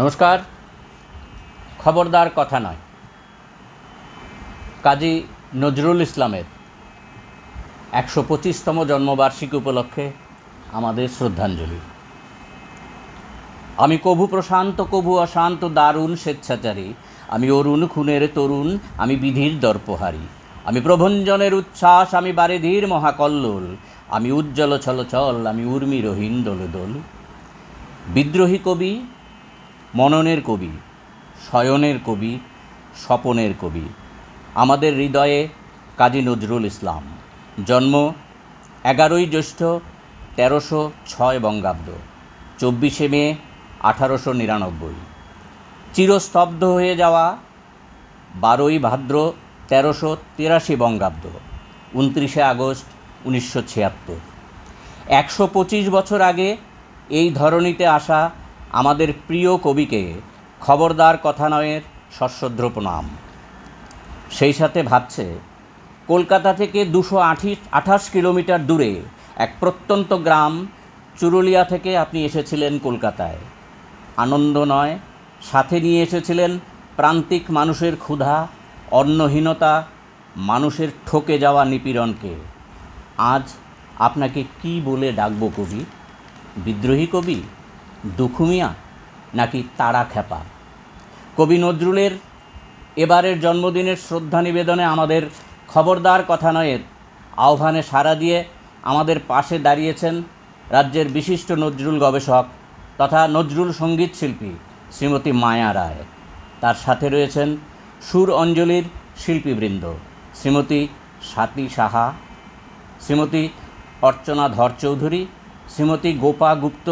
নমস্কার। খবরদার কথা নয়, কাজী নজরুল ইসলামের ১২৫তম জন্মবার্ষিকী উপলক্ষে আমাদের শ্রদ্ধাঞ্জলি। আমি কভু প্রশান্ত কভু অশান্ত দারুণ স্বেচ্ছাচারী, আমি অরুণ খুনের তরুণ, আমি বিধির দর্পহারী, আমি প্রভঞ্জনের উচ্ছ্বাস, আমি বারিধির মহাকল্লোল, আমি উজ্জ্বল ছলছল, আমি উর্মিরহীন দোলদোল। বিদ্রোহী কবি, মননের কবি, শয়নের কবি, স্বপনের কবি আমাদের হৃদয়ে কাজী নজরুল ইসলাম। জন্ম ১১ই জ্যৈষ্ঠ ১৩০৬ বঙ্গাব্দ, ২৪শে মে ১৮৯৯। চিরস্তব্ধ হয়ে যাওয়া ১২ই ভাদ্র ১৩৮৩ বঙ্গাব্দ, ২৯শে আগস্ট ১৯৭৬। ১২৫ বছর আগে এই ধরণীতে আসা আমাদের প্রিয় কবিকে খবরদার কথা নয়ের সশ্রদ্ধ প্রণাম। সেই সাথে ভাবছে, কলকাতা থেকে ২২৮ কিলোমিটার দূরে এক প্রত্যন্ত গ্রাম চুরুলিয়া থেকে আপনি এসেছিলেন কলকাতায়। আনন্দ নয়, সাথে নিয়ে এসেছিলেন প্রান্তিক মানুষের ক্ষুধা, অন্নহীনতা, মানুষের ঠকে যাওয়া নিপীড়নকে। আজ আপনাকে কি বলে ডাকব কবি? বিদ্রোহী কবি, দুখুমিয়া, নাকি তারা খেপা? কবি নজরুলের এবারের জন্মদিনের শ্রদ্ধা নিবেদনে আমাদের খবরদার কথা নয়ের আহ্বানে সাড়া দিয়ে আমাদের পাশে দাঁড়িয়েছেন রাজ্যের বিশিষ্ট নজরুল গবেষক তথা নজরুল সঙ্গীত শিল্পী শ্রীমতী মায়া রায়। তার সাথে রয়েছেন সুর অঞ্জলির শিল্পীবৃন্দ শ্রীমতী স্বাতী সাহা, শ্রীমতী অর্চনা ধর চৌধুরী, শ্রীমতী গোপা গুপ্ত,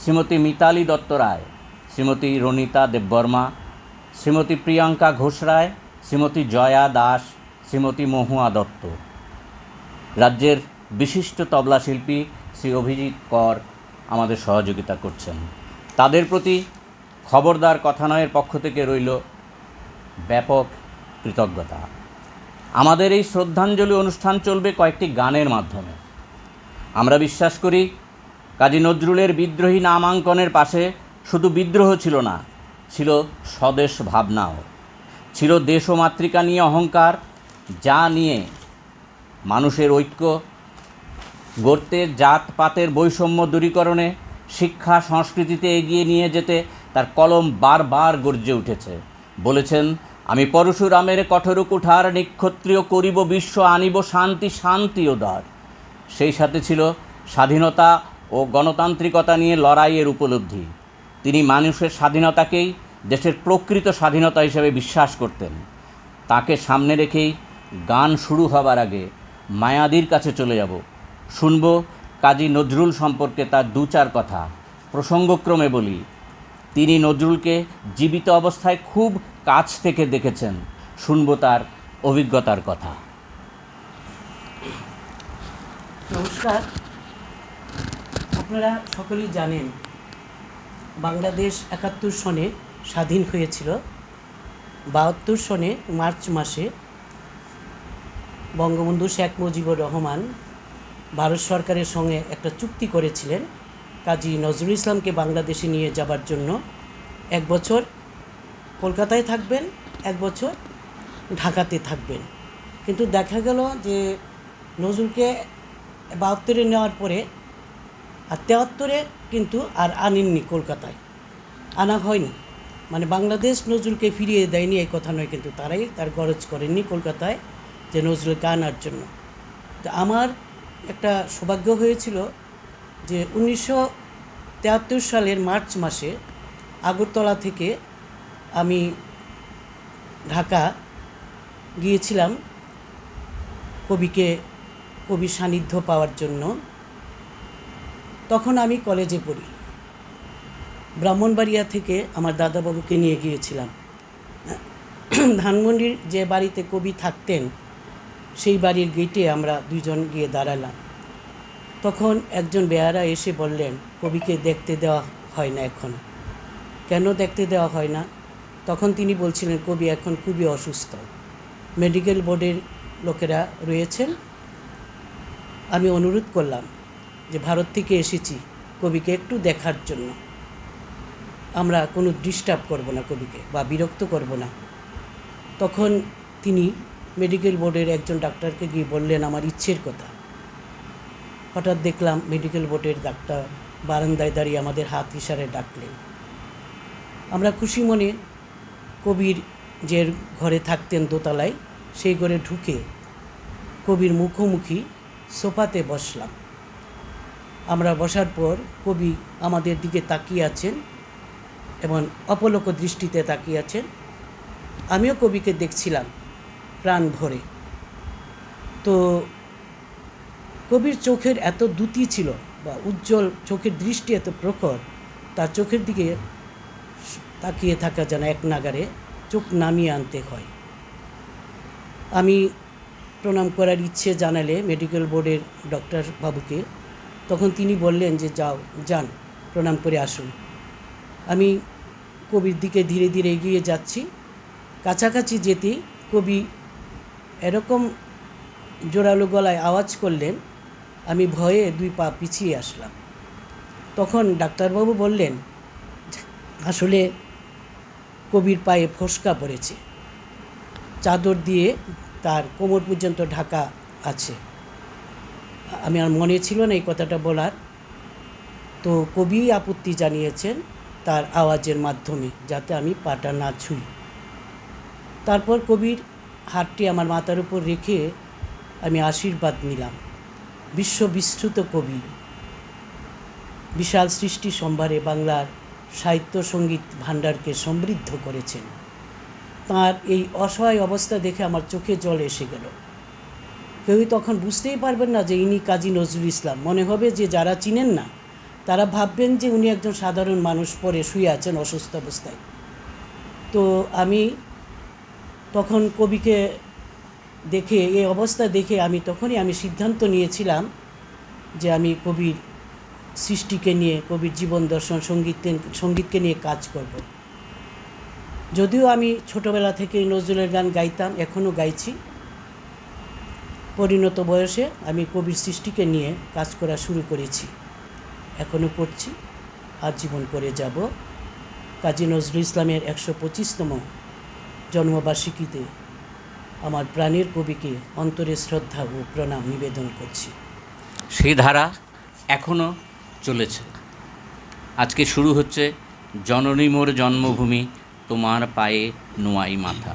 শ্রীমতী মিতালি দত্ত রায়, শ্রীমতী রনিতা দেববর্মা, শ্রীমতী প্রিয়াঙ্কা ঘোষ রায়, শ্রীমতী জয়া দাস, শ্রীমতী মহুয়া দত্ত। রাজ্যের বিশিষ্ট তবলা শিল্পী শ্রী অভিজিৎ কর আমাদের সহযোগিতা করছেন। তাদের প্রতি খবরদার কথা নয়ের পক্ষ থেকে রইল ব্যাপক কৃতজ্ঞতা। আমাদের এই শ্রদ্ধাঞ্জলি অনুষ্ঠান চলবে কয়েকটি গানের মাধ্যমে। আমরা বিশ্বাস করি, কাজী নজরুলের বিদ্রোহী নামাঙ্কনের পাশে শুধু বিদ্রোহ ছিল না, ছিল স্বদেশ ভাবনাও, ছিল দেশ ও মাতৃকা নিয়ে অহংকার, যা নিয়ে মানুষের ঐক্য গড়তে, জাতপাতের বৈষম্য দূরীকরণে, শিক্ষা সংস্কৃতিতে এগিয়ে নিয়ে যেতে তার কলম বারবার গর্জে উঠেছে। বলেছেন, আমি পরশুরামের কঠোর কুঠার, নিক্ষত্রিয় করিব বিশ্ব, আনিব শান্তি শান্তি উদার। সেই সাথে ছিল স্বাধীনতা ও গণতান্ত্রিকতা নিয়ে লড়াইয়ের উপলব্ধি। তিনি মানুষের স্বাধীনতাকেই দেশের প্রকৃত স্বাধীনতা হিসেবে বিশ্বাস করতেন। তাকে সামনে রেখেই গান শুরু হবার আগে মায়াদির কাছে চলে যাব, শুনব কাজী নজরুল সম্পর্কে তার দু চার কথা। প্রসঙ্গক্রমে বলি, তিনি নজরুলকে জীবিত অবস্থায় খুব কাছ থেকে দেখেছেন, শুনব তার অভিজ্ঞতার কথা। নমস্কার। আপনারা সকলেই জানেন, বাংলাদেশ ৭১ সনে স্বাধীন হয়েছিল। ৭২ সনে মার্চ মাসে বঙ্গবন্ধু শেখ মুজিবুর রহমান ভারত সরকারের সঙ্গে একটা চুক্তি করেছিলেন কাজী নজরুল ইসলামকে বাংলাদেশে নিয়ে যাবার জন্য। ১ বছর কলকাতায় থাকবেন, ১ বছর ঢাকাতে থাকবেন। কিন্তু দেখা গেল যে নজরুলকে ৭২ নেওয়ার পরে আর ৭৩ কিন্তু আর আনেননি, কলকাতায় আনা হয়নি। মানে বাংলাদেশ নজরুলকে ফিরিয়ে দেয়নি এই কথা নয়, কিন্তু তারাই তার গরজ করেননি কলকাতায় যে নজরুলকে আনার জন্য। তো আমার একটা সৌভাগ্য হয়েছিল যে ১৯৭৩ সালের মার্চ মাসে আগরতলা থেকে আমি ঢাকা গিয়েছিলাম কবির সান্নিধ্য পাওয়ার জন্য। তখন আমি কলেজে পড়ি। ব্রাহ্মণবাড়িয়া থেকে আমার দাদাবাবুকে নিয়ে গিয়েছিলাম। ধানমন্ডির যে বাড়িতে কবি থাকতেন সেই বাড়ির গেটে আমরা দুজন গিয়ে দাঁড়ালাম। তখন একজন বেয়ারা এসে বললেন, কবিকে দেখতে দেওয়া হয় না এখন। কেন দেখতে দেওয়া হয় না? তখন তিনি বলছিলেন, কবি এখন খুবই অসুস্থ, মেডিকেল বোর্ডের লোকেরা রয়েছেন। আমি অনুরোধ করলাম যে ভারত থেকে এসেছি, কবিকে একটু দেখার জন্য। আমরা কোনো ডিস্টার্ব করব না কবিকে বা বিরক্ত করব না। তখন তিনি মেডিকেল বোর্ডের একজন ডাক্তারকে গিয়ে বললেন আমার ইচ্ছের কথা। হঠাৎ দেখলাম মেডিকেল বোর্ডের ডাক্তার বারান্দায় দাঁড়িয়ে আমাদের হাত ইশারায় ডাকলেন। আমরা খুশি মনে কবির যে ঘরে থাকতেন দোতলায়, সেই ঘরে ঢুকে কবির মুখোমুখি সোফাতে বসলাম। আমরা বসার পর কবি আমাদের দিকে তাকিয়ে আছেন এবং অপলক দৃষ্টিতে তাকিয়ে আছেন। আমিও কবিকে দেখছিলাম প্রাণ ভরে। তো কবির চোখের এত দ্যুতি ছিল বা উজ্জ্বল চোখের দৃষ্টি এত প্রখর, তার চোখের দিকে তাকিয়ে থাকা যেন এক নাগারে চোখ নামিয়ে আনতে হয়। আমি প্রণাম করার ইচ্ছে জানালে মেডিকেল বোর্ডের ডক্টর বাবুকে, তখন তিনি বললেন যে যান প্রণাম করে আসুন। আমি কবির দিকে ধীরে ধীরে এগিয়ে যাচ্ছি। কাছাকাছি যেতেই কবি এরকম জোরালো গলায় আওয়াজ করলেন, আমি ভয়ে 2 পা পিছিয়ে আসলাম। তখন ডাক্তারবাবু বললেন আসলে কবির পায়ে ফোস্কা পড়েছে, চাদর দিয়ে তার কোমর পর্যন্ত ঢাকা আছে। আমি আর মনে ছিল না এই কথাটা বলার। তো কবি আপত্তি জানিয়েছেন তার আওয়াজের মাধ্যমে যাতে আমি পাটা না ছুঁই। তারপর কবির হাতটি আমার মাথার উপর রেখে আমি আশীর্বাদ নিলাম। বিশ্ববিশ্রুত কবি, বিশাল সৃষ্টি সম্ভারে বাংলার সাহিত্য সঙ্গীত ভাণ্ডারকে সমৃদ্ধ করেছেন। তার এই অসহায় অবস্থা দেখে আমার চোখে জল এসে গেল। কেউই তখন বুঝতেই পারবেন না যে ইনি কাজী নজরুল ইসলাম। মনে হবে যে যারা চিনেন না তারা ভাববেন যে উনি একজন সাধারণ মানুষ, পরে শুয়ে আছেন অসুস্থ অবস্থায়। তো আমি তখন কবিকে দেখে, এই অবস্থা দেখে তখনই আমি সিদ্ধান্ত নিয়েছিলাম যে আমি কবির সৃষ্টিকে নিয়ে, কবির জীবন দর্শন, সঙ্গীতকে নিয়ে কাজ করব। যদিও আমি ছোটোবেলা থেকেই নজরুলের গান গাইতাম, এখনও গাইছি। পরিণত বয়সে আমি কবির সৃষ্টিকে নিয়ে কাজ করা শুরু করেছি, এখনও করছি, আজীবন করে যাব। কাজী নজরুল ইসলামের 125তম জন্মবার্ষিকীতে আমার প্রাণের কবিকে অন্তরে শ্রদ্ধা ও প্রণাম নিবেদন করছি। সেই ধারা এখনও চলেছে। আজকে শুরু হচ্ছে জননী মোর জন্মভূমি, তোমার পায়ে নোয়াই মাথা।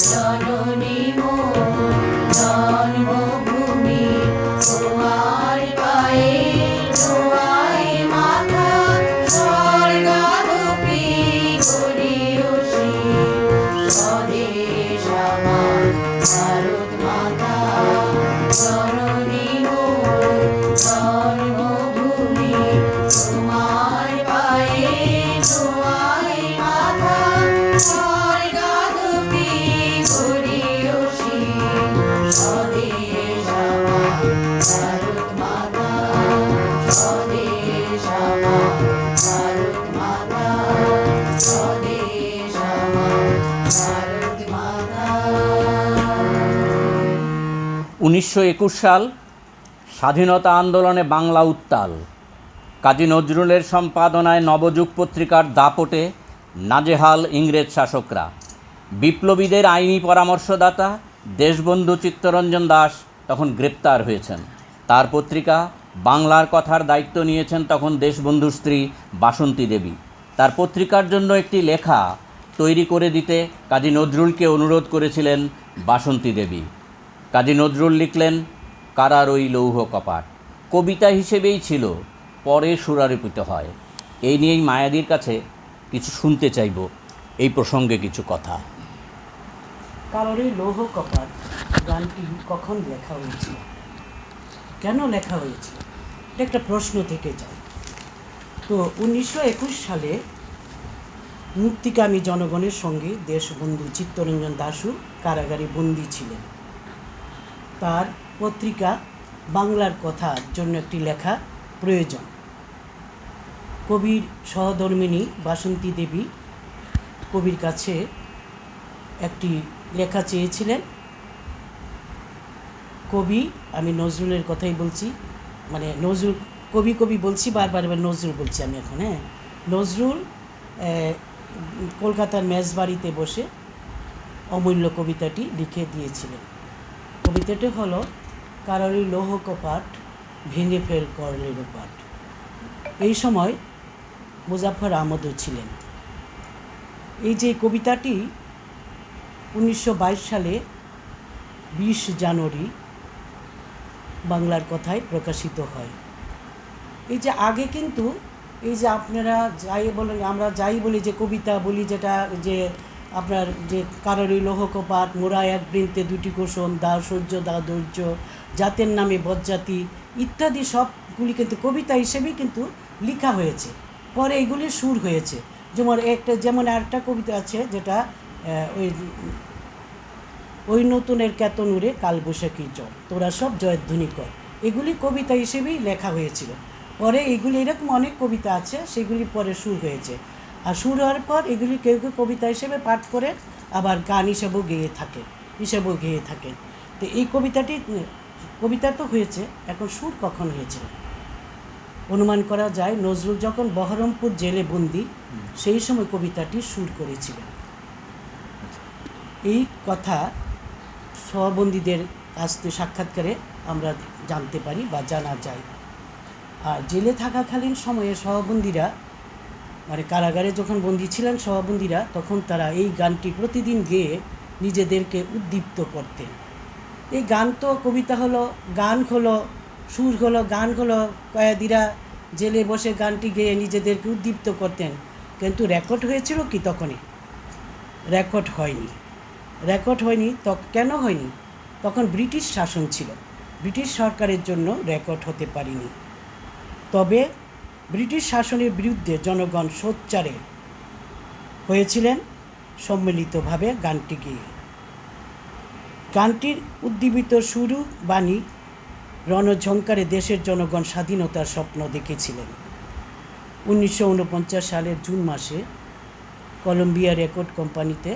জননী মোর জন্মভূমি, তোমার পায়ে ধোয়াই মাথা, স্বর্গারোপী করি শির। স্বদেশ আমার ভারত মাতা, জননী মোর জন্মভূমি, তোমার পায়ে ধোয়াই মাথা, স্বর্গারোপী করি শির। স্বদেশ আমার ভারত মাতা, স্বদেশ আমার ভারত মাতা, স্বদেশ আমার ভারত মাতা। 1921 সাল, স্বাধীনতা আন্দোলনে বাংলা উত্তাল। কাজী নজরুলের সম্পাদনায় নবযুগ পত্রিকার দাপটে নাজেহাল ইংরেজ শাসকরা। বিপ্লবীদের আইনি পরামর্শদাতা দেশবন্ধু চিত্তরঞ্জন দাস তখন গ্রেপ্তার হয়েছেন। তার পত্রিকা বাংলার কথার দায়িত্ব নিয়েছেন তখন দেশবন্ধুর স্ত্রী বাসন্তী দেবী। তার পত্রিকার জন্য একটি লেখা তৈরি করে দিতে কাজী নজরুলকে অনুরোধ করেছিলেন বাসন্তী দেবী। কাজী নজরুল লিখলেন কারার ওই লৌহ কপাট, কবিতা হিসেবেই ছিল, পরে সুরারোপিত হয়। এই নিয়েই মায়াদির কাছে কিছু শুনতে চাইব, এই প্রসঙ্গে কিছু কথা। কারোর এই লৌহ কপাট গানটি কখন লেখা হয়েছিল, কেন লেখা হয়েছিল, এটা একটা প্রশ্ন থেকে যায়। তো 1921 সালে মুক্তিকামী জনগণের সঙ্গে দেশবন্ধু চিত্তরঞ্জন দাশু কারাগারে বন্দী ছিলেন। তার পত্রিকা বাংলার কথার জন্য একটি লেখা প্রয়োজন। কবির সহধর্মিণী বাসন্তী দেবী কবির কাছে একটি লেখা চেয়েছিলেন। কবি, আমি নজরুলের কথাই বলছি, মানে নজরুল কবি কবি বলছি বারবার, এবার নজরুল বলছি আমি এখন। নজরুল কলকাতার মেজবাড়িতে বসে অমূল্য কবিতাটি লিখে দিয়েছিলেন। কবিতাটি হলো কারোরই লৌহ কপাট ভেঙে ফেল করলের পাট। এই সময় মুজাফফর আহমদও ছিলেন। এই যে কবিতাটি 1922 সালে 20 জানুয়ারি বাংলার কথায় প্রকাশিত হয়। এই যে আগে কিন্তু এই যে আপনারা যাই বলেন, আমরা যাই বলি যে কবিতা বলি, যেটা যে আপনার যে কারোরই লৌহ কপাট, মোরা এক বৃন্তে দুটি কুসুম, দা সূর্য দা ধৈর্য, জাতের নামে বজ্জাতি ইত্যাদি সবগুলি কিন্তু কবিতা হিসেবেই কিন্তু লেখা হয়েছে। পরে এগুলির সুর হয়েছে। যেমন একটা কবিতা আছে যেটা ওই নতুনের কেতনুরে কালবৈশাখীর জ্বর, তোরা সব জয়ধ্বনি কর, এগুলি কবিতা হিসেবেই লেখা হয়েছিল। পরে এগুলি এরকম অনেক কবিতা আছে, সেগুলি পরে সুর হয়েছে। আর সুর হওয়ার পর এগুলি কেউ কেউ কবিতা হিসেবে পাঠ করে আবার গান হিসেবেও গেয়ে থাকেন। তো এই কবিতা তো হয়েছে, এখন সুর কখন হয়েছিল অনুমান করা যায় নজরুল যখন বহরমপুর জেলে বন্দী, সেই সময় কবিতাটি সুর করেছিলেন। এই কথা সহবন্দীদের কাছ থেকে সাক্ষাৎকারে আমরা জানতে পারি বা জানা যায়। আর জেলে থাকাকালীন সময়ে সহবন্দীরা, মানে কারাগারে যখন বন্দী ছিলেন সহবন্দীরা, তখন তারা এই গানটি প্রতিদিন গেয়ে নিজেদেরকে উদ্দীপ্ত করতেন। এই গান তো কবিতা হলো, গান হলো, সুর হলো, গান হলো, কয়েদিরা জেলে বসে গানটি গেয়ে নিজেদেরকে উদ্দীপ্ত করতেন। কিন্তু রেকর্ড হয়েছিল কি তখনই? রেকর্ড হয়নি। কেন হয়নি? তখন ব্রিটিশ শাসন ছিল, ব্রিটিশ সরকারের জন্য রেকর্ড হতে পারেনি। তবে ব্রিটিশ শাসনের বিরুদ্ধে জনগণ সোচ্চারে হয়েছিলেন সম্মিলিতভাবে গানটি গেয়ে। গানটির উদ্দীপিত শুরু বাণী রণঝঙ্কারে দেশের জনগণ স্বাধীনতার স্বপ্ন দেখেছিলেন। 1949 সালের জুন মাসে কলম্বিয়া রেকর্ড কোম্পানিতে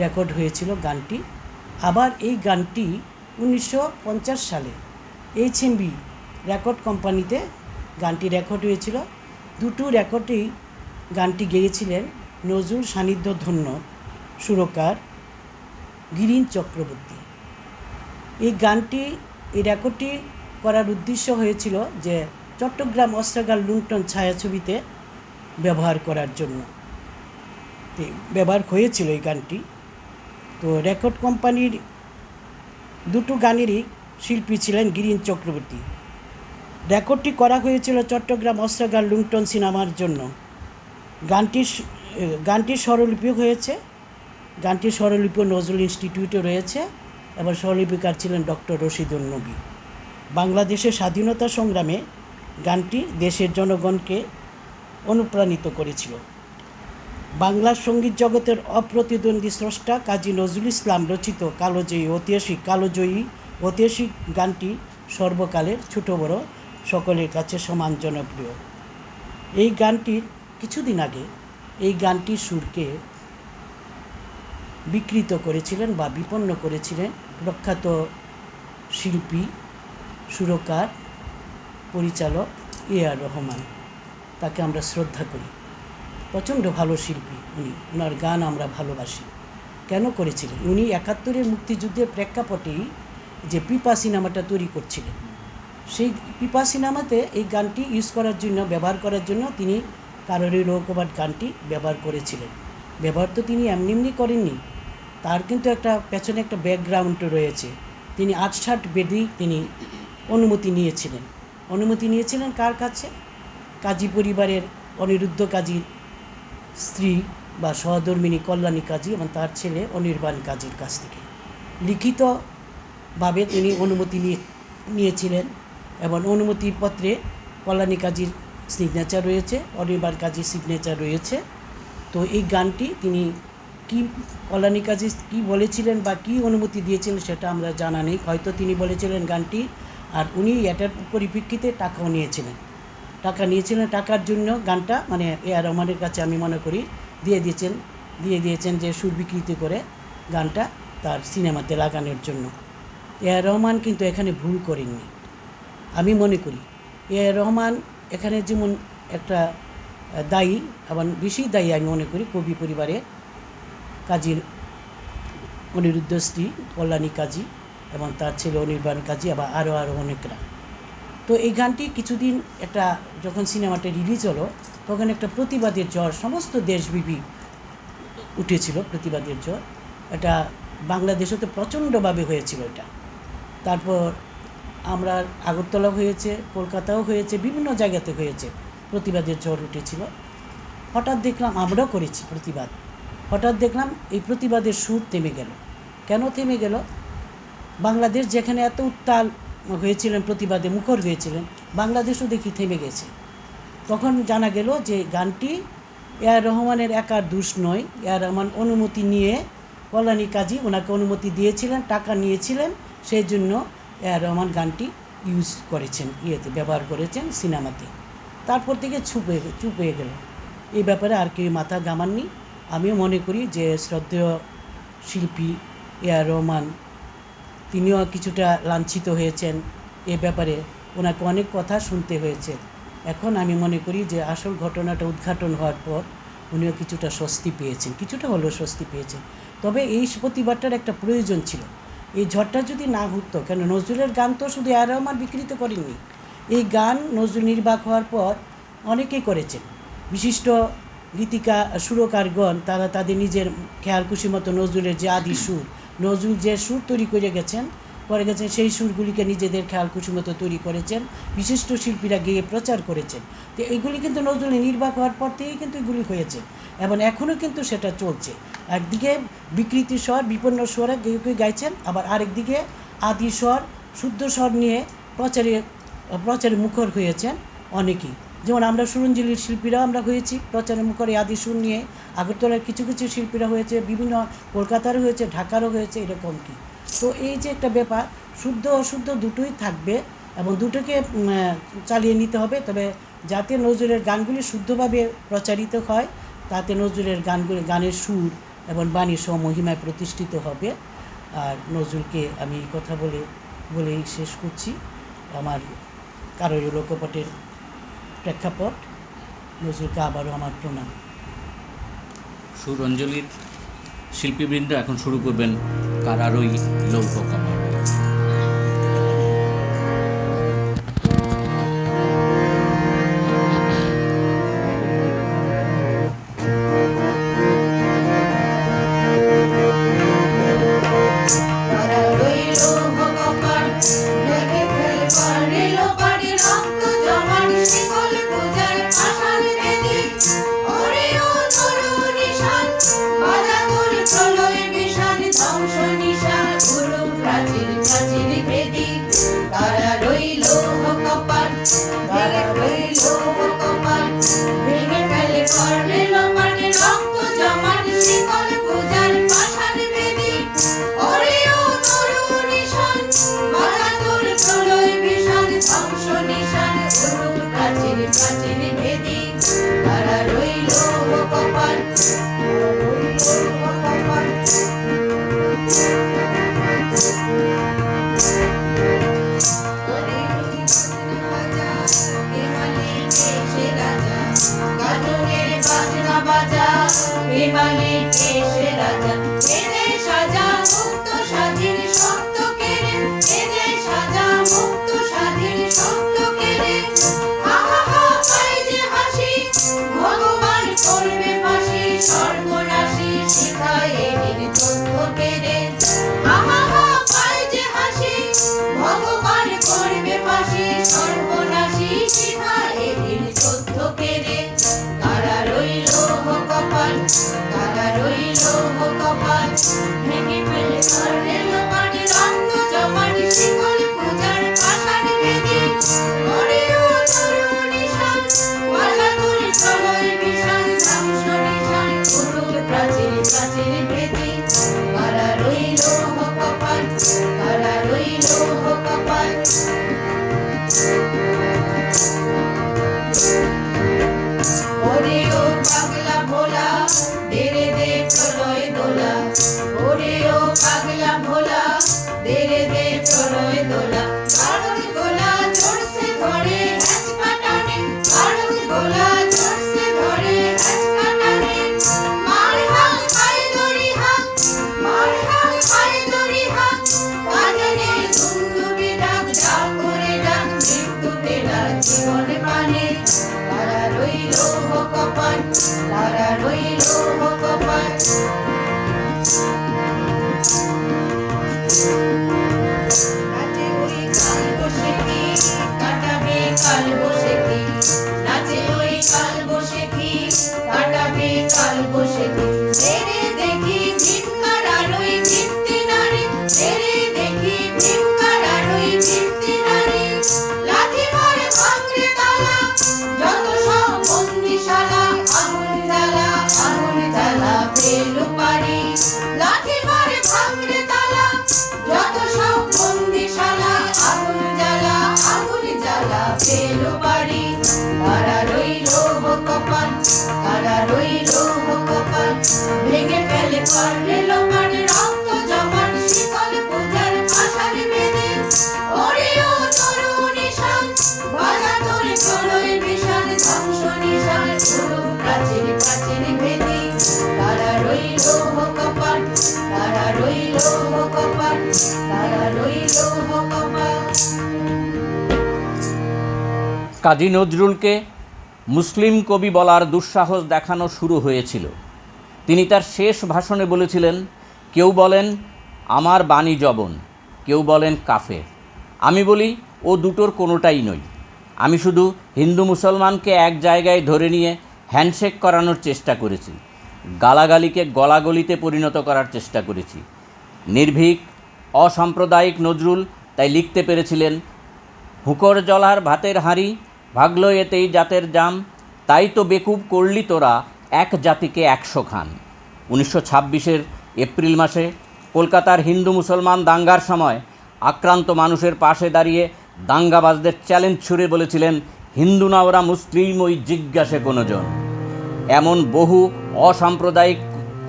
রেকর্ড হয়েছিল গানটি। আবার এই গানটি 1950 সালে HMV রেকর্ড কোম্পানিতে গানটি রেকর্ড হয়েছিল। দুটো রেকর্ডেই গানটি গেয়েছিলেন নজরুল সান্নিধ্য ধন্য সুরকার গিরিন চক্রবর্তী। এই রেকর্ডটি করার উদ্দেশ্য হয়েছিল যে চট্টগ্রাম অস্ত্রাগার লুণ্ঠন ছায়াছবিতে ব্যবহার করার জন্য। ব্যবহার হয়েছিল এই গানটি। তো রেকর্ড কোম্পানির দুটো গানেরই শিল্পী ছিলেন গিরিন চক্রবর্তী। রেকর্ডটি করা হয়েছিল চট্টগ্রাম অস্ত্রাগার লুণ্ঠন সিনেমার জন্য। গানটির স্বরলিপি হয়েছে, গানটির স্বরলিপি নজরুল ইনস্টিটিউটে রয়েছে এবং স্বরলিপিকার ছিলেন ডক্টর রশিদুন নবী। বাংলাদেশের স্বাধীনতা সংগ্রামে গানটি দেশের জনগণকে অনুপ্রাণিত করেছিল। বাংলার সঙ্গীত জগতের অপ্রতিদ্বন্দ্বী স্রষ্টা কাজী নজরুল ইসলাম রচিত কালোজয়ী ঐতিহাসিক গানটি সর্বকালের ছোট বড় সকলের কাছে সমান জনপ্রিয়। এই গানটির কিছুদিন আগে এই গানটির সুরকে বিকৃত করেছিলেন বা বিপন্ন করেছিলেন প্রখ্যাত শিল্পী, সুরকার, পরিচালক A.R. রহমান। তাকে আমরা শ্রদ্ধা করি, প্রচণ্ড ভালো শিল্পী উনি, ওনার গান আমরা ভালোবাসি। কেন করেছিলেন? উনি 71-এর মুক্তিযুদ্ধের প্রেক্ষাপটেই যে পিপা সিনেমাটা তৈরি করছিলেন, সেই পিপা সিনেমাতে এই গানটি ব্যবহার করার জন্য তিনি কারোরই লোকবাদ গানটি ব্যবহার করেছিলেন। ব্যবহার তো তিনি এমনি করেননি, তার কিন্তু পেছনে একটা ব্যাকগ্রাউন্ড রয়েছে। তিনি 8-60 বেদেই তিনি অনুমতি নিয়েছিলেন কার কাছে? কাজী পরিবারের অনিরুদ্ধ কাজীর স্ত্রী বা সহধর্মিণী কল্যাণী কাজী এবং তার ছেলে অনির্বাণ কাজীর কাছ থেকে লিখিতভাবে তিনি অনুমতি নিয়েছিলেন এবং অনুমতিপত্রে কল্যাণী কাজীর সিগনেচার রয়েছে, অনির্বাণ কাজীর সিগনেচার রয়েছে। তো এই গানটি তিনি কল্যাণী কাজী কী বলেছিলেন বা কী অনুমতি দিয়েছিলেন সেটা আমরা জানা নেই। হয়তো তিনি বলেছিলেন গানটি, আর উনি এটার পরিপ্রেক্ষিতে টাকাও নিয়েছিলেন। টাকার জন্য গানটা A.R. রহমানের কাছে আমি মনে করি দিয়ে দিয়েছেন যে সুর বিকৃতি করে গানটা তার সিনেমাতে লাগানোর জন্য। A.R. রহমান কিন্তু এখানে ভুল করেননি আমি মনে করি। A.R. রহমান এখানে যেমন একটা দায়ী এবং বেশি দায়ী আমি মনে করি কবি পরিবারে কাজীর অনিরুদ্ধ স্ত্রী কল্যাণী কাজী এবং তার ছেলে অনির্বাণ কাজী, আবার আরও অনেকরা। তো এই গানটি কিছুদিন যখন সিনেমাটা রিলিজ হলো তখন একটা প্রতিবাদের ঝড় সমস্ত দেশব্যাপী উঠেছিল। প্রতিবাদের ঝড় এটা বাংলাদেশে তো প্রচণ্ডভাবে হয়েছিল এটা। তারপর আমরা আগরতলা হয়েছে, কলকাতাও হয়েছে, বিভিন্ন জায়গাতে হয়েছে, প্রতিবাদের ঝড় উঠেছিল। হঠাৎ দেখলাম, আমরাও করেছি প্রতিবাদ, হঠাৎ দেখলাম এই প্রতিবাদের সুর থেমে গেল। কেন থেমে গেল? বাংলাদেশ যেখানে এত উত্তাল হয়েছিলেন, প্রতিবাদে মুখর হয়েছিলেন, বাংলাদেশও দেখি থেমে গেছে। তখন জানা গেল যে গানটি A.R. রহমানের একার দোষ নয়। A.R. রহমান অনুমতি নিয়ে কল্যাণী কাজী ওনাকে অনুমতি দিয়েছিলেন, টাকা নিয়েছিলেন, সেই জন্য A.R. রহমান গানটি ব্যবহার করেছেন সিনেমাতে। তারপর থেকে চুপ হয়ে গেল। এই ব্যাপারে আর কেউ মাথা ঘামাননি। আমিও মনে করি যে শ্রদ্ধেয় শিল্পী A.R. রহমান তিনিও কিছুটা লাঞ্ছিত হয়েছেন এ ব্যাপারে, ওনাকে অনেক কথা শুনতে হয়েছে। এখন আমি মনে করি যে আসল ঘটনাটা উদ্ঘাটন হওয়ার পর উনিও কিছুটা স্বস্তি পেয়েছেন। তবে এই প্রতিবাদটার একটা প্রয়োজন ছিল। এই ঝড়টা যদি না হতো, কেন নজরুলের গান তো শুধু A.R. রহমান বিকৃত করেননি, এই গান নজরুল নির্বাক হওয়ার পর অনেকেই করেছেন। বিশিষ্ট গীতিকা সুরকারগণ তারা তাদের নিজের খেয়াল খুশি মতো নজরুলের যে আদি সুর, নজরুল যে সুর তৈরি করে গেছেন সেই সুরগুলিকে নিজেদের খেয়াল খুশি মতো তৈরি করেছেন, বিশিষ্ট শিল্পীরা গেয়ে প্রচার করেছেন। তো এইগুলি কিন্তু নজরুলের নির্বাক হওয়ার পর থেকেই কিন্তু এগুলি হয়েছে এবং এখনও কিন্তু সেটা চলছে। একদিকে বিকৃতি স্বর, বিপন্ন স্বরে কেউ গাইছেন, আবার আরেকদিকে আদি স্বর, শুদ্ধ স্বর নিয়ে প্রচারে মুখর হয়েছেন অনেকেই। যেমন আমরা সুরঞ্জলির শিল্পীরাও আমরা হয়েছি প্রচারে মুখরে আদি সুর নিয়ে। আগরতলার কিছু শিল্পীরা হয়েছে, বিভিন্ন কলকাতারও হয়েছে, ঢাকারও হয়েছে, এরকম কি। তো এই যে একটা ব্যাপার, শুদ্ধ অশুদ্ধ দুটোই থাকবে এবং দুটোকে চালিয়ে নিতে হবে। তবে যাতে নজরুলের গানগুলি শুদ্ধভাবে প্রচারিত হয়, তাতে নজরুলের গানের সুর এবং বাণী মহিমায় প্রতিষ্ঠিত হবে। আর নজরুলকে আমি এই কথা বলেই শেষ করছি। আমার কারোর লোকপটের প্রেক্ষাপট, নজরুলকে আবারও আমার প্রণাম। সুরঞ্জলির শিল্পীবৃন্দ এখন শুরু করবেন কারারই লৌহ কমল। ফেলে করলো পানি রক্ত জমাট শিকল পূজার পাষাণ বেদী ওরে ও তরুণ ঈশান বাধা তোরে প্রলয় বিশাল ধ্বংস নিশান করুক প্রাচীর প্রাচীর ভেদী কারা রইল কপাল কারা রইল কপাল ওরে ও পাগলা ভোলা দেরে দে প্রলয় দোলা ওরে ও পাগলা ভোলা দেরে দে প্রলয় দোলা ভারত গোলা জোরসে ধরে হ্যাচ কাটানে ভারত গোলা জোরসে ধরে হ্যাচ কাটানে মার হাল খাই দড়ি হাত মার হাল খাই দড়ি হাত কাজনে দুন্দুবি ডাক ডাক করে ডাক মৃত্যু বেলা জীবন মানে তারা রইল কপাল তারা রইল কপাল নাচে ওই কাল বসেকি কাটাবে কাল বসেকি নাচে ওই কাল বসেকি কাটাবে কাল বসেকি তেরে দেখি ভিক্ষার আলোয় ভিত্তি নারী তেরে দেখি ভিক্ষার আলোয় ভিত্তি নারী লাঠি মারে ভাঙরে তালা যত সব বন্দিশালা আগুন জ্বালা ফেলু পারি লাঠি মারে ভাঙরে তালা যত সব বন্দিশালা আগুন জ্বালা ফেলু পারি তারা রইল কপাল তারা রইল কপাল ভেঙে ফেলে করলে লোকার রক্ত জমাট শিকল পূজার পাষাণ বেদী ওরে ও তরুণ ঈশান বাধা তোরে প্রলয় বিশাল ধ্বংস নিশান করুক প্রাচীর প্রাচীর ভেদী তারা রইল কপাল তারা রইল কপাল তারা রইল কপাল কাজী নজরুলকে মুসলিম কবি বলার দুঃসাহস দেখানো শুরু হয়েছিল। তিনি তার শেষ ভাষণে বলেছিলেন, কেউ বলেন আমার বাণী জবন, কেউ বলেন কাফের। আমি বলি ও দুটোর কোনোটাই নই। আমি শুধু হিন্দু মুসলমানকে এক জায়গায় ধরে নিয়ে হ্যান্ডশেক করানোর চেষ্টা করেছি, গালাগালিকে গলাগলিতে পরিণত করার চেষ্টা করেছি। নির্ভীক অসাম্প্রদায়িক নজরুল তাই লিখতে পেরেছিলেন, হুকর জলার ভাতের হাঁড়ি ভাগলো এতেই জাতের জাম, তাই তো বেকুব করলি তোরা এক জাতিকে 100 খান। 1926-এর এপ্রিল মাসে কলকাতার হিন্দু মুসলমান দাঙ্গার সময় আক্রান্ত মানুষের পাশে দাঁড়িয়ে দাঙ্গাবাজদের চ্যালেঞ্জ ছুড়ে বলেছিলেন, হিন্দু না ওরা মুসলিম ওই জিজ্ঞাসে কোনোজন। এমন বহু অসাম্প্রদায়িক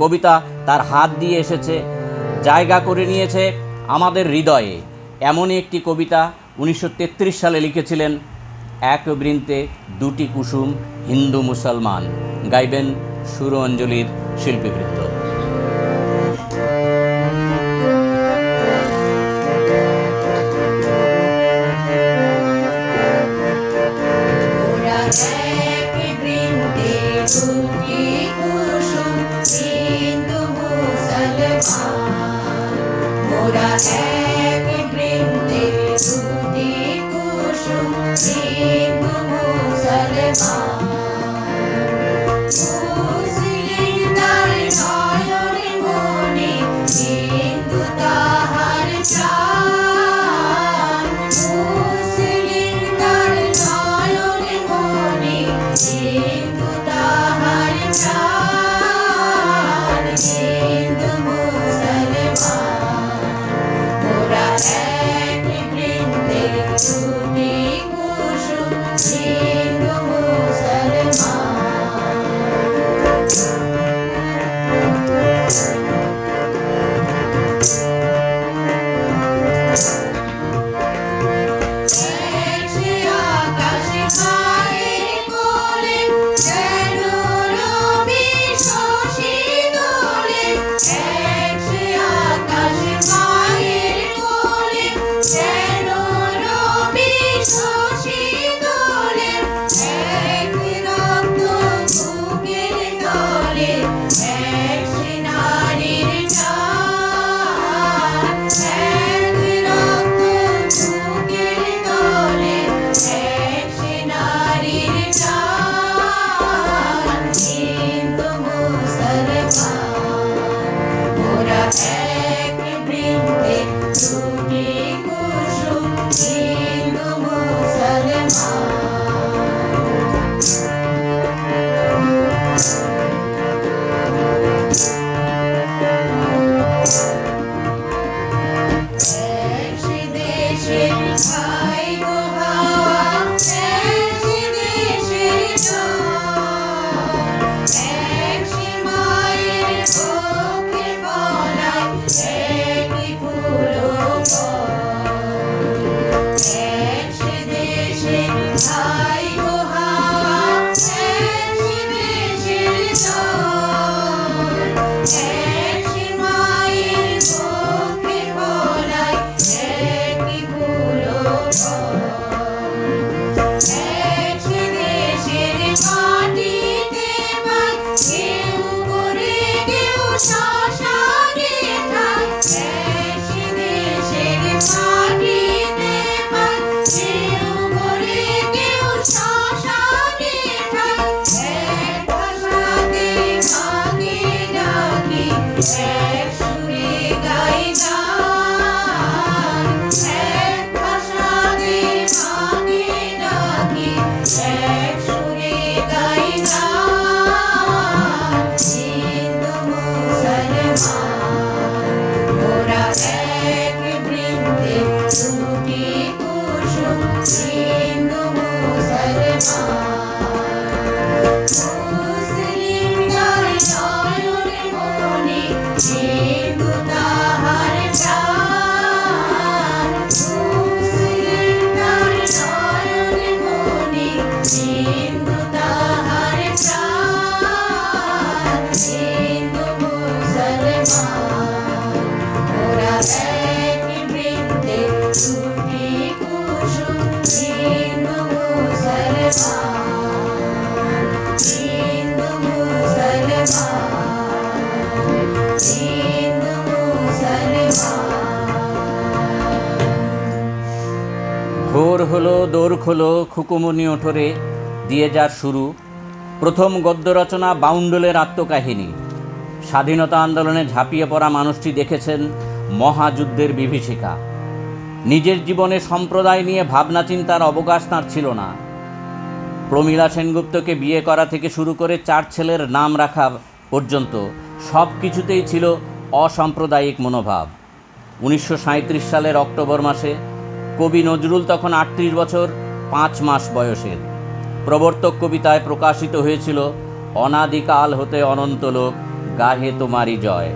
কবিতা তার হাত দিয়ে এসেছে, জায়গা করে নিয়েছে আমাদের হৃদয়ে। এমনই একটি কবিতা 1933 সালে লিখেছিলেন, এক বৃন্তে দুটি কুসুম হিন্দু মুসলমান। গাইবেন সুর অঞ্জলির শিল্পীবৃন্দ। ওরা এক বৃন্দে দুটি কুসুম হিন্দু মুসলমান ওরা এক বৃন্দে দুটি কুসুম হিন্দু মুসলমান মুসলিম তার নয়নে মনে হিন্দু তাহার প্রাণ মুসলিম তার নয়নে মনে হিন্দু তাহার প্রাণ হিন্দু মুসলমান ওরা এক বৃন্দে দুটি কুসুম হিন্দু মুসলমান এক সুরে গাই গান, এক ভাষাদের মাকে ডাকি, এক সুরে গাই গান, হিন্দু মুসলমান ওরা এক বৃন্দে দুটি কুসুম, হিন্দু মুসলমান মুসলিম যার নয়ন মনি, হিন্দু তাহার প্রাণ, মুসলিম যার নয়ন মনি, হিন্দু তাহার প্রাণ, হিন্দু মুসলমান ওরা এক বৃন্দে দুটি কুসুম, হিন্দু মুসলমান, হিন্দু মুসলমান, হিন্দু মুসলমান। ভোর হলো, দোর খোলো, খুকুমনি ওঠরে দিয়ে যার শুরু। প্রথম গদ্য রচনা বাউন্ডলের আত্মকাহিনী। স্বাধীনতা আন্দোলনে ঝাঁপিয়ে পড়া মানুষটি দেখেছেন মহাযুদ্ধের বিভীষিকা। নিজের জীবনে সম্প্রদায় নিয়ে ভাবনা চিন্তার অবকাশ তাঁর ছিল না। প্রমীলা সেনগুপ্তকে বিয়ে করা থেকে শুরু করে 4 ছেলের নাম রাখা পর্যন্ত সব কিছুতেই ছিল অসাম্প্রদায়িক মনোভাব। 1937 সালের অক্টোবর মাসে কবি নজরুল তখন 38 বছর 5 মাস বয়সের। প্রবর্তক কবিতায় প্রকাশিত হয়েছিল অনাদিকাল হতে অনন্ত লোক গাহে তোমারই জয়।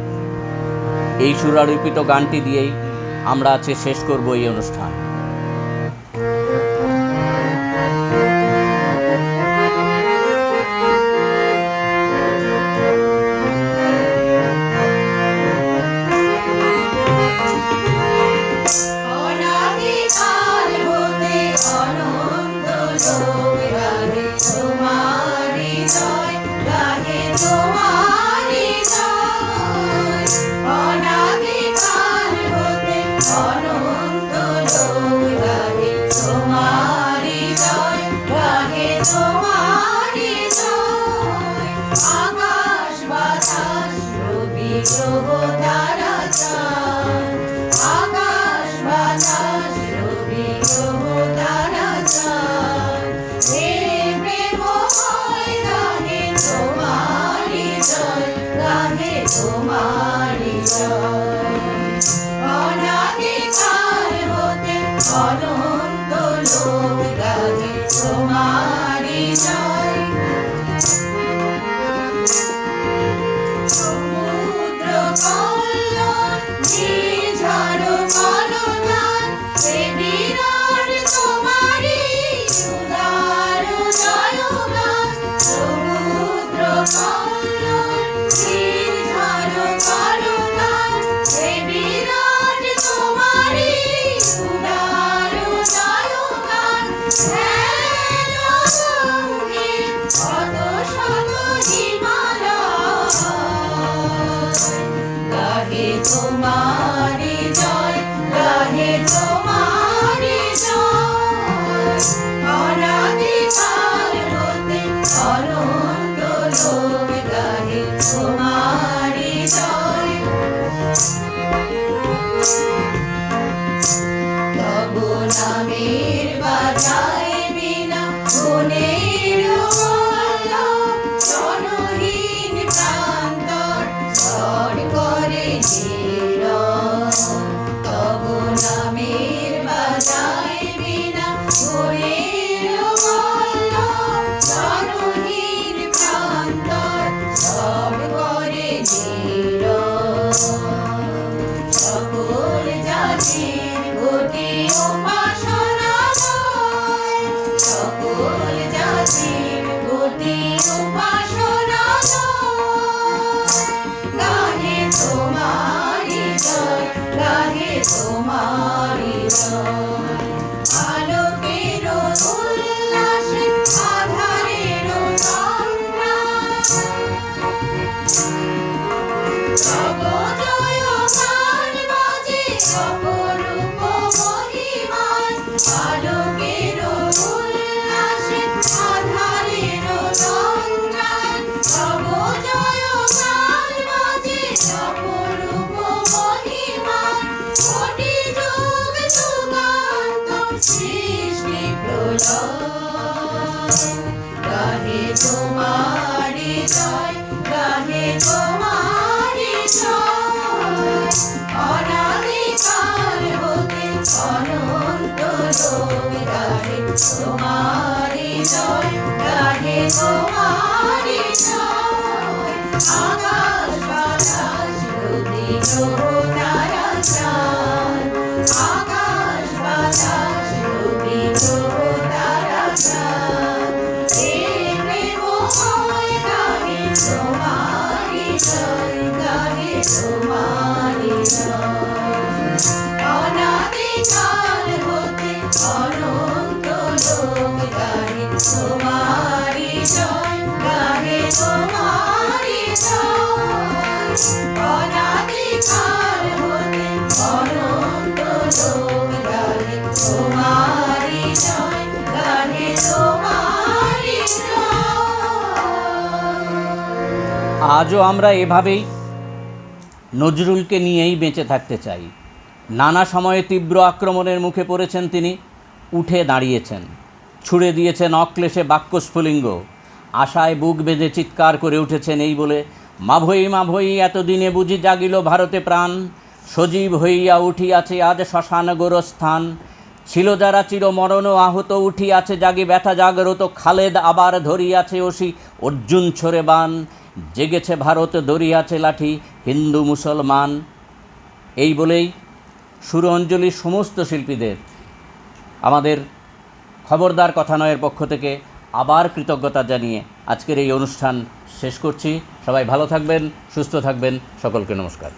এই সুরারোপিত গানটি দিয়েই আমরা আজকে শেষ করব এই অনুষ্ঠান। অনাদিকাল হতে অনন্ত লোক গাহে তোমারি জয়, গাহে তোমারি জয়। অনাদিকাল হতে অনন্ত লোক গাহে তোমারি জয়, গাহে তোমারি জয়। আকাশ বাতাস রবি গ্রহ তারা চাঁদ, আকাশ বাতাস রবি গ্রহ তারা চাঁদ, হে প্রেমময় গাহে তোমারি জয়, গাহে তোমারি জয়। অনাদিকাল হতে অনন্ত লোক গাহে তোমারি জয়। সমুদ্র কল্লোল নির্ঝর কলতান, হে বিরাট তোমারি উদার জয়গান। সমুদ্র কল্লোল নির্ঝর কলতান, হে বিরাট তোমারি উদার জয়গান। হেন সঙ্গীত কত শত হিমালয়, গাহে তোমারি জয়, গাহে তোমারি জয়। অনাদিকাল হতে অনন্ত লোক গাহে তোমারি জয়। তব নামের বাজায় বিনা গুণের পল্লব, জনহীন প্রান্তর ঝড় করে নীরব। গ্রহ তারা চাঁদ, আকাশ বাতাস নদী গ্রহ তারা চাঁদ, এই প্রেমময় গানে তোমারি জয়, গানে তোমারি জয়। অনাদিকাল হতে অনন্ত লোক গানে তোমারি জয়, গানে তোমারি জয়। অনাদিকাল হতে অনন্ত লোক গানে তোমারি জয়, গানে তোমারি জয়। আজও আমরা এভাবেই নজরুলকে নিয়েই বেঁচে থাকতে চাই। নানা সময়ে তীব্র আক্রমণের মুখে পড়েছেন তিনি, উঠে দাঁড়িয়েছেন, ছুড়ে দিয়েছেন অক্লেশে বাক্যস্ফুলিঙ্গ, আশায় বুক বেঁধে চিৎকার করে উঠেছেন এই বলে, মা ভই এতদিনে বুঝি জাগিল ভারতে প্রাণ, সজীব হইয়া উঠিয়াছে আজ শ্মশান গোরস্থান, ছিল যারা চিরমরণ আহত উঠিয়াছে জাগি ব্যথা জাগরত, খালেদ আবার ধরিয়াছে ওসি অর্জুন ছোড়ে বান, জেগেছে ভারত ধরিয়াছে লাঠি হিন্দু মুসলমান। এই বলেই সুরাঞ্জলির সমস্ত শিল্পীদের আমাদের খবরদার কথানয়ের পক্ষ থেকে আবার কৃতজ্ঞতা জানিয়ে আজকের এই অনুষ্ঠান শেষ করছি। সবাই ভালো থাকবেন, সুস্থ থাকবেন, সকলকে নমস্কার।